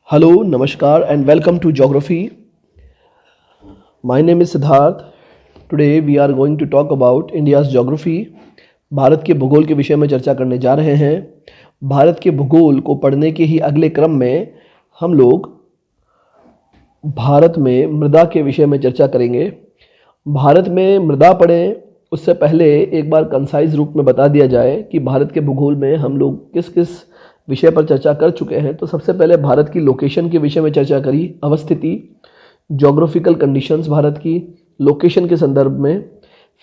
Hello, Namaskar, and welcome to Geography. My name is Siddharth. Today we are going to talk about India's geography. Bharat के भूगोल के विषय में चर्चा करने जा रहे हैं। भारत के भूगोल को पढ़ने के ही अगले क्रम में हम लोग भारत में मृदा के विषय में चर्चा करेंगे। भारत में मृदा पढ़ें उससे पहले एक बार कंसाइज रूप में बता दिया जाए कि भारत के भूगोल में हम लोग किस किस विषय पर चर्चा कर चुके हैं। तो सबसे पहले भारत की लोकेशन के विषय में चर्चा करी, अवस्थिति, जोग्राफिकल कंडीशंस भारत की लोकेशन के संदर्भ में।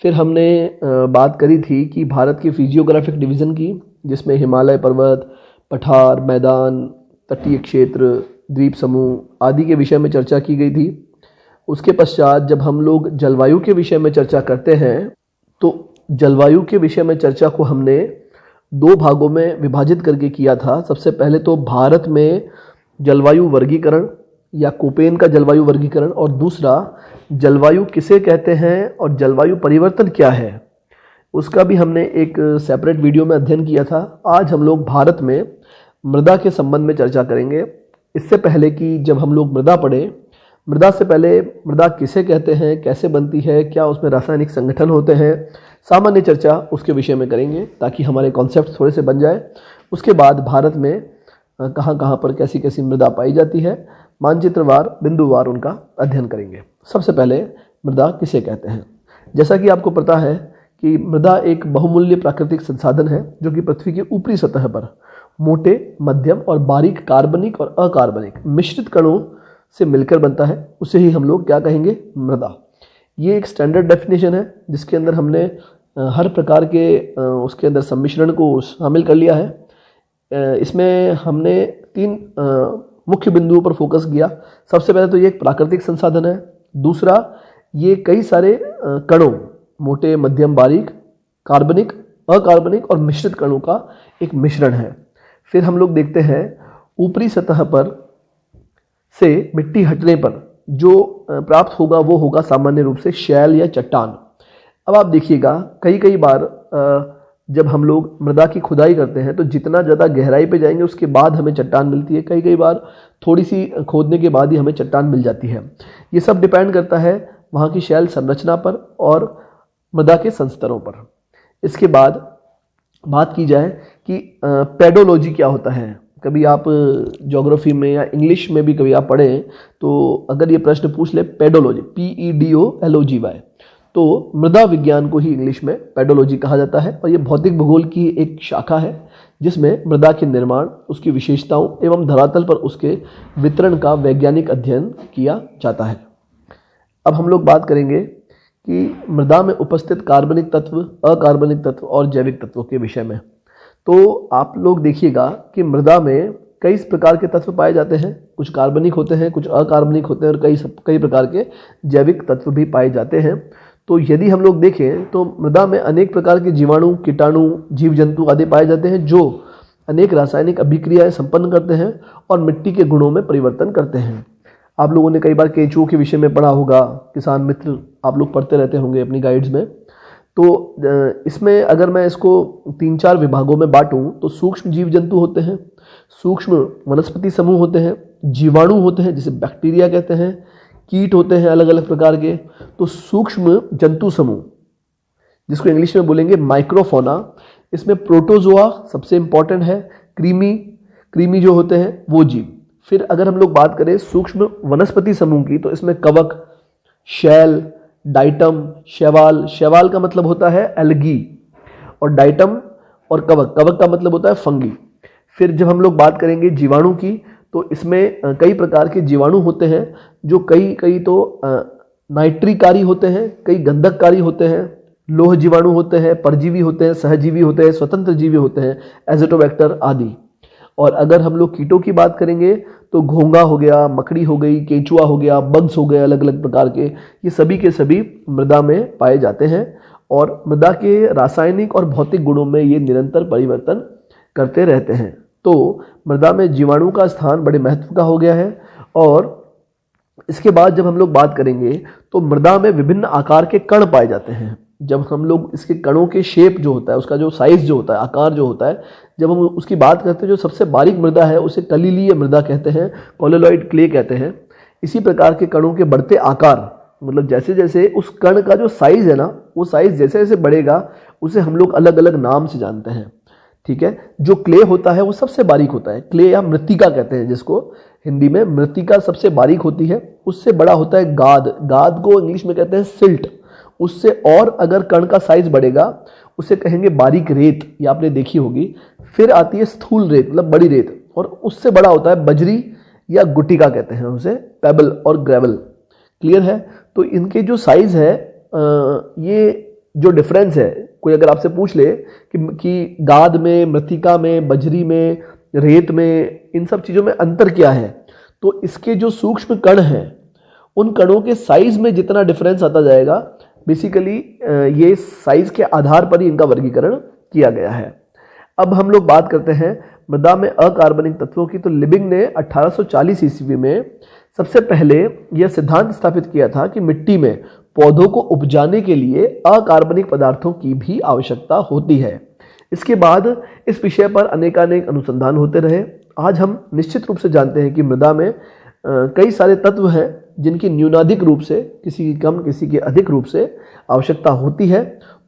फिर हमने बात करी थी कि भारत की फिजियोग्राफिक डिवीज़न की, जिसमें हिमालय पर्वत, पठार, मैदान, तटीय क्षेत्र, द्वीप समूह आदि के विषय में चर्चा की गई थी। उसके पश्चात जब हम लोग जलवायु के विषय में चर्चा करते हैं तो जलवायु के विषय में चर्चा को हमने दो भागों में विभाजित करके किया था। सबसे पहले तो भारत में जलवायु वर्गीकरण या कोपेन का जलवायु वर्गीकरण, और दूसरा जलवायु किसे कहते हैं और जलवायु परिवर्तन क्या है, उसका भी हमने एक सेपरेट वीडियो में अध्ययन किया था। आज हम लोग भारत में मृदा के संबंध में चर्चा करेंगे। इससे पहले कि जब हम लोग मृदा पढ़ें, मृदा से पहले मृदा किसे कहते हैं, कैसे बनती है, क्या उसमें रासायनिक संगठन होते हैं, सामान्य चर्चा उसके विषय में करेंगे ताकि हमारे कॉन्सेप्ट थोड़े से बन जाए। उसके बाद भारत में कहाँ कहाँ पर कैसी कैसी मृदा पाई जाती है, मानचित्रवार, बिंदुवार उनका अध्ययन करेंगे। सबसे पहले मृदा किसे कहते हैं। जैसा कि आपको पता है कि मृदा एक बहुमूल्य प्राकृतिक संसाधन है जो कि पृथ्वी की ऊपरी सतह पर मोटे, मध्यम और बारीक कार्बनिक और अकार्बनिक मिश्रित कणों से मिलकर बनता है। उसे ही हम लोग क्या कहेंगे, मृदा। ये एक स्टैंडर्ड डेफिनेशन है जिसके अंदर हमने हर प्रकार के उसके अंदर सम्मिश्रण को शामिल कर लिया है। इसमें हमने तीन मुख्य बिंदुओं पर फोकस किया। सबसे पहले तो ये एक प्राकृतिक संसाधन है, दूसरा ये कई सारे कणों, मोटे, मध्यम, बारीक, कार्बनिक, अकार्बनिक और मिश्रित कणों का एक मिश्रण है। फिर हम लोग देखते हैं ऊपरी सतह पर से मिट्टी हटने पर जो प्राप्त होगा वो होगा सामान्य रूप से शैल या चट्टान। अब आप देखिएगा कई बार जब हम लोग मृदा की खुदाई करते हैं तो जितना ज़्यादा गहराई पे जाएंगे उसके बाद हमें चट्टान मिलती है। कई बार थोड़ी सी खोदने के बाद ही हमें चट्टान मिल जाती है। ये सब डिपेंड करता है वहाँ की शैल संरचना पर और मृदा के संस्तरों पर। इसके बाद बात की जाए कि पेडोलॉजी क्या होता है। कभी आप ज्योग्राफी में या इंग्लिश में भी कभी आप पढ़ें तो अगर ये प्रश्न पूछ ले पेडोलॉजी, PEDOLOGY, तो मृदा विज्ञान को ही इंग्लिश में पेडोलॉजी कहा जाता है। और ये भौतिक भूगोल की एक शाखा है जिसमें मृदा के निर्माण, उसकी विशेषताओं एवं धरातल पर उसके वितरण का वैज्ञानिक अध्ययन किया जाता है। अब हम लोग बात करेंगे कि मृदा में उपस्थित कार्बनिक तत्व, अकार्बनिक तत्व और जैविक तत्वों के विषय में। तो आप लोग देखिएगा कि मृदा में कई प्रकार के तत्व पाए जाते हैं। कुछ कार्बनिक होते हैं, कुछ अकार्बनिक होते हैं और कई प्रकार के जैविक तत्व भी पाए जाते हैं। तो यदि हम लोग देखें तो मृदा में अनेक प्रकार के जीवाणु, कीटाणु, जीव जंतु आदि पाए जाते हैं जो अनेक रासायनिक अभिक्रियाएं संपन्न करते हैं और मिट्टी के गुणों में परिवर्तन करते हैं। आप लोगों ने कई बार केंचुओं के विषय में पढ़ा होगा, किसान मित्र आप लोग पढ़ते रहते होंगे अपनी गाइड्स में। तो इसमें अगर मैं इसको 3-4 विभागों में बांटूं तो सूक्ष्म जीव जंतु होते हैं, सूक्ष्म वनस्पति समूह होते हैं, जीवाणु होते हैं जिसे बैक्टीरिया कहते हैं, कीट होते हैं अलग अलग प्रकार के। तो सूक्ष्म जंतु समूह जिसको इंग्लिश में बोलेंगे माइक्रोफोना, इसमें प्रोटोजोआ सबसे इंपॉर्टेंट है, क्रीमी जो होते हैं वो जीव। फिर अगर हम लोग बात करें सूक्ष्म वनस्पति समूह की तो इसमें कवक, शैल, डाइटम, शैवाल का मतलब होता है एल्गी, और डाइटम और कवक का मतलब होता है फंगी। फिर जब हम लोग बात करेंगे जीवाणु की तो इसमें कई प्रकार के जीवाणु होते हैं जो कई तो नाइट्रिकारी होते हैं, कई गंधककारी होते हैं, लोह जीवाणु होते हैं, परजीवी होते हैं, सहजीवी होते हैं, स्वतंत्र जीवी होते हैं, एजोटोबैक्टर आदि। और अगर हम लोग कीटों की बात करेंगे तो घोंघा हो गया, मकड़ी हो गई, केंचुआ हो गया, बग्स हो गए अलग अलग प्रकार के, ये सभी के सभी मृदा में पाए जाते हैं और मृदा के रासायनिक और भौतिक गुणों में ये निरंतर परिवर्तन करते रहते हैं। तो मृदा में जीवाणु का स्थान बड़े महत्व का हो गया है। और इसके बाद जब हम लोग बात करेंगे तो मृदा में विभिन्न आकार के कण पाए जाते हैं। जब हम लोग इसके कणों के शेप जो होता है, उसका जो साइज जो होता है, आकार जो होता है, जब हम उसकी बात करते हैं, जो सबसे बारीक मृदा है उसे कलिलीय मृदा कहते हैं, कोलोलॉइड क्ले कहते हैं। इसी प्रकार के कणों के बढ़ते आकार, मतलब जैसे जैसे उस कण का जो साइज है ना, वो साइज जैसे जैसे बढ़ेगा उसे हम लोग अलग अलग नाम से जानते हैं। ठीक है, जो क्ले होता है वो सबसे बारीक होता है, क्ले या मृत्तिका कहते हैं जिसको हिंदी में, मृत्तिका सबसे बारीक होती है। उससे बड़ा होता है गाद, गाद को इंग्लिश में कहते हैं सिल्ट। उससे और अगर कण का साइज बढ़ेगा उसे कहेंगे बारीक रेत, ये आपने देखी होगी। फिर आती है स्थूल रेत, मतलब बड़ी रेत, और उससे बड़ा होता है बजरी या गुटिका कहते हैं उसे, पेबल और ग्रेवल। क्लियर है? तो इनके जो साइज है, ये जो डिफरेंस है, कोई अगर आपसे पूछ ले कि गाद में, मृत्तिका में, बजरी में, रेत में, इन सब चीज़ों में अंतर क्या है, तो इसके जो सूक्ष्म कण हैं उन कणों के साइज में जितना डिफरेंस आता जाएगा, बेसिकली ये साइज के आधार पर ही इनका वर्गीकरण किया गया है। अब हम लोग बात करते हैं मृदा में अकार्बनिक तत्वों की। तो लिबिंग ने 1840 ईस्वी में सबसे पहले यह सिद्धांत स्थापित किया था कि मिट्टी में पौधों को उपजाने के लिए अकार्बनिक पदार्थों की भी आवश्यकता होती है। इसके बाद इस विषय पर अनेकानेक अनुसंधान होते रहे। आज हम निश्चित रूप से जानते हैं कि मृदा में कई सारे तत्व हैं जिनकी न्यूनाधिक रूप से, किसी की कम किसी की अधिक रूप से आवश्यकता होती है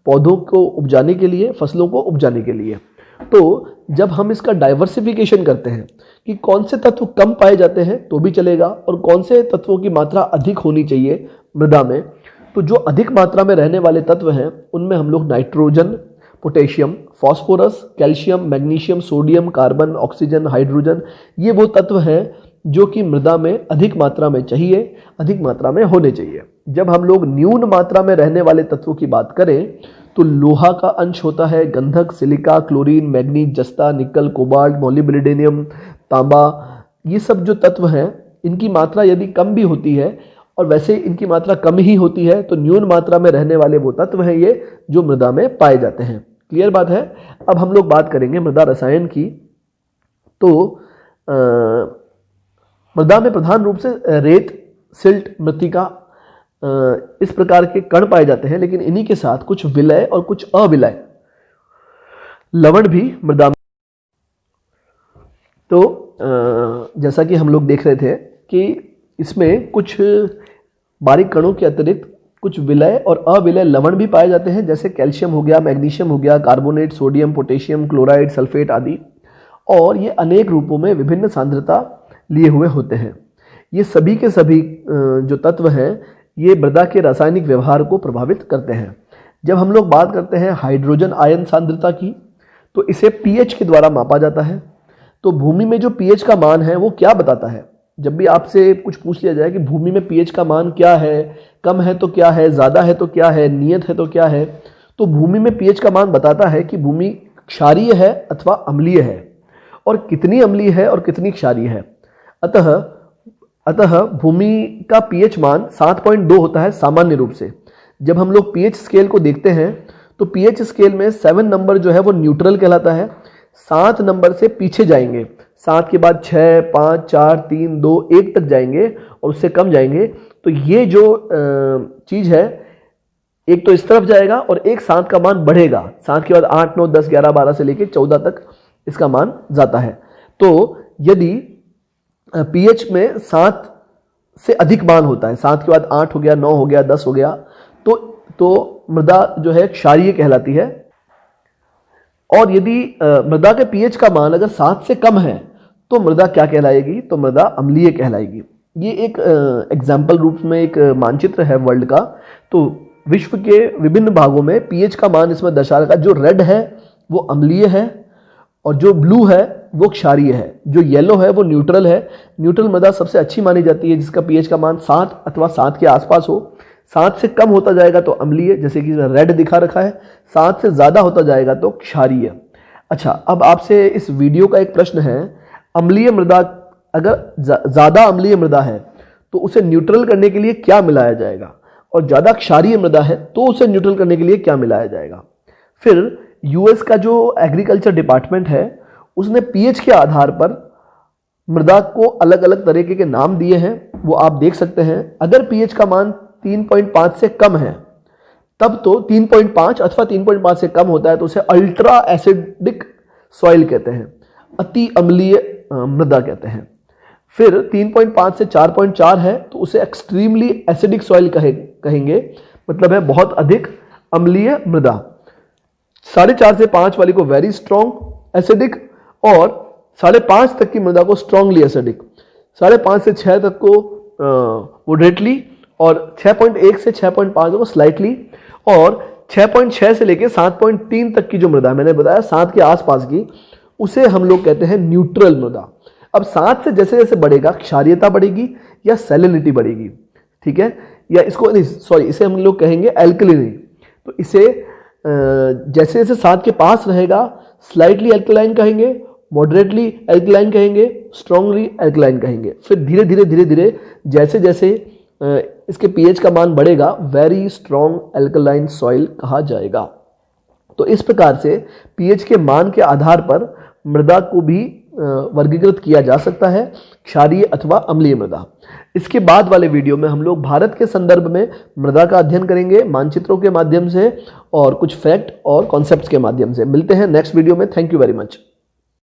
पौधों को उपजाने के लिए, फसलों को उपजाने के लिए। तो जब हम इसका डाइवर्सिफिकेशन करते हैं कि कौन से तत्व कम पाए जाते हैं तो भी चलेगा और कौन से तत्वों की मात्रा अधिक होनी चाहिए मृदा में, तो जो अधिक मात्रा में रहने वाले तत्व हैं उनमें हम लोग nitrogen, potassium, phosphorus, calcium, magnesium, sodium, carbon, oxygen, hydrogen, ये वो तत्व हैं जो कि मृदा में अधिक मात्रा में चाहिए, अधिक मात्रा में होने चाहिए। जब हम लोग न्यून मात्रा में रहने वाले तत्वों की बात करें तो लोहा का अंश होता है, गंधक, सिलिका, क्लोरीन, मैग्नीज, जस्ता, निकल, कोबाल्ट, मोलिब्डेनम, तांबा, ये सब जो तत्व हैं इनकी मात्रा यदि कम भी होती है, और वैसे इनकी मात्रा कम ही होती है, तो न्यून मात्रा में रहने वाले वो तत्व हैं ये जो मृदा में पाए जाते हैं। क्लियर बात है? अब हम लोग बात करेंगे मृदा रसायन की। तो मृदा में प्रधान रूप से रेत, सिल्ट, मृत्तिका, इस प्रकार के कण पाए जाते हैं, लेकिन इन्हीं के साथ कुछ विलय और कुछ अविलय लवण भी मृदा में। तो जैसा कि हम लोग देख रहे थे कि इसमें कुछ बारीक कणों के अतिरिक्त कुछ विलय और अविलय लवण भी पाए जाते हैं, जैसे कैल्शियम हो गया, मैग्नीशियम हो गया, carbonate, sodium, potassium, chloride, sulphate आदि, और ये अनेक रूपों में विभिन्न सांद्रता लिए हुए होते हैं। ये सभी के सभी जो तत्व हैं ये मृदा के रासायनिक व्यवहार को प्रभावित करते हैं। जब हम लोग बात करते हैं हाइड्रोजन आयन सांद्रता की, तो इसे पीएच के द्वारा मापा जाता है। तो भूमि में जो पीएच का मान है वो क्या बताता है? जब भी आपसे कुछ पूछ लिया जाए कि भूमि में पीएच का मान क्या है, कम है तो क्या है, ज़्यादा है तो क्या है, नियत है तो क्या है, तो भूमि में पीएच का मान बताता है कि भूमि क्षारीय है अथवा अम्लीय है, और कितनी अम्लीय है और कितनी क्षारीय है। अतः भूमि का पीएच मान 7.2 होता है सामान्य रूप से। जब हम लोग पीएच स्केल को देखते हैं तो पीएच स्केल में 7 नंबर जो है वो न्यूट्रल कहलाता है। 7 नंबर से पीछे जाएंगे, 7 के बाद 6, 5, 4, 3, 2, 1 तक जाएंगे और उससे कम जाएंगे, तो ये जो चीज़ है एक तो इस तरफ जाएगा और एक 7 का मान बढ़ेगा। 7 के बाद 8, 9, 10, 11, 12 से लेकर 14 तक इसका मान जाता है। तो यदि पीएच में 7 से अधिक मान होता है, 7 के बाद 8 हो गया, 9 हो गया, 10 हो गया, तो मृदा जो है क्षारीय कहलाती है। और यदि मृदा के पीएच का मान अगर 7 से कम है तो मृदा क्या कहलाएगी? तो मृदा अम्लीय कहलाएगी। ये एक एग्जाम्पल रूप में एक मानचित्र है वर्ल्ड का। तो विश्व के विभिन्न भागों में पीएच का मान इसमें दर्शा रखा है। जो रेड है वो अम्लीय है और जो ब्लू है वो क्षारीय है, जो येलो है वो न्यूट्रल है। न्यूट्रल मृदा सबसे अच्छी मानी जाती है जिसका पीएच का मान 7 अथवा 7 के आसपास हो। 7 से कम होता जाएगा तो अम्लीय, जैसे कि रेड दिखा रखा है। 7 से ज़्यादा होता जाएगा तो क्षारीय। अच्छा, अब आपसे इस वीडियो का एक प्रश्न है, अम्लीय मृदा, अगर ज़्यादा अम्लीय मृदा है तो उसे न्यूट्रल करने के लिए क्या मिलाया जाएगा, और ज़्यादा क्षारीय मृदा है तो उसे न्यूट्रल करने के लिए क्या मिलाया जाएगा। फिर यूएस का जो एग्रीकल्चर डिपार्टमेंट है उसने पीएच के आधार पर मृदा को अलग अलग तरीके के नाम दिए हैं, वो आप देख सकते हैं। अगर पीएच का मान 3.5 से कम है तब तो 3.5 अथवा 3.5 से कम होता है तो उसे अल्ट्रा एसिडिक सॉइल कहते हैं, अति अम्लीय मृदा कहते हैं। फिर 3.5 से 4.4 है तो उसे एक्सट्रीमली एसिडिक सॉइल कहेंगे, मतलब है बहुत अधिक अम्लीय मृदा। 4.5 से 5 वाली को वेरी स्ट्रॉन्ग एसिडिक, और 5.5 तक की मृदा को स्ट्रांगली एसिडिक, 5.5 से 6 तक को मॉडरेटली, और 6.1 से 6.5 को स्लाइटली, और 6.6 से लेके 7.3 तक की जो मृदा मैंने बताया 7 के आसपास की, उसे हम लोग कहते हैं न्यूट्रल मृदा। अब 7 से जैसे जैसे बढ़ेगा क्षारीयता बढ़ेगी या सैलिनिटी बढ़ेगी, ठीक है, या इसको इसे हम लोग कहेंगे एल्कलिनी। तो इसे जैसे जैसे 7 के पास रहेगा स्लाइटली एल्कलाइन कहेंगे, मॉडरेटली एल्कलाइन कहेंगे, स्ट्रांगली एल्कलाइन कहेंगे। फिर धीरे धीरे धीरे धीरे जैसे जैसे इसके पीएच का मान बढ़ेगा वेरी स्ट्रॉन्ग एल्कलाइन सॉइल कहा जाएगा। तो इस प्रकार से पीएच के मान के आधार पर मृदा को भी वर्गीकृत किया जा सकता है, क्षारीय अथवा अम्लीय मृदा। इसके बाद वाले वीडियो में हम लोग भारत के संदर्भ में मृदा का अध्ययन करेंगे मानचित्रों के माध्यम से और कुछ फैक्ट और कॉन्सेप्ट्स के माध्यम से। मिलते हैं नेक्स्ट वीडियो में। Thank you very much.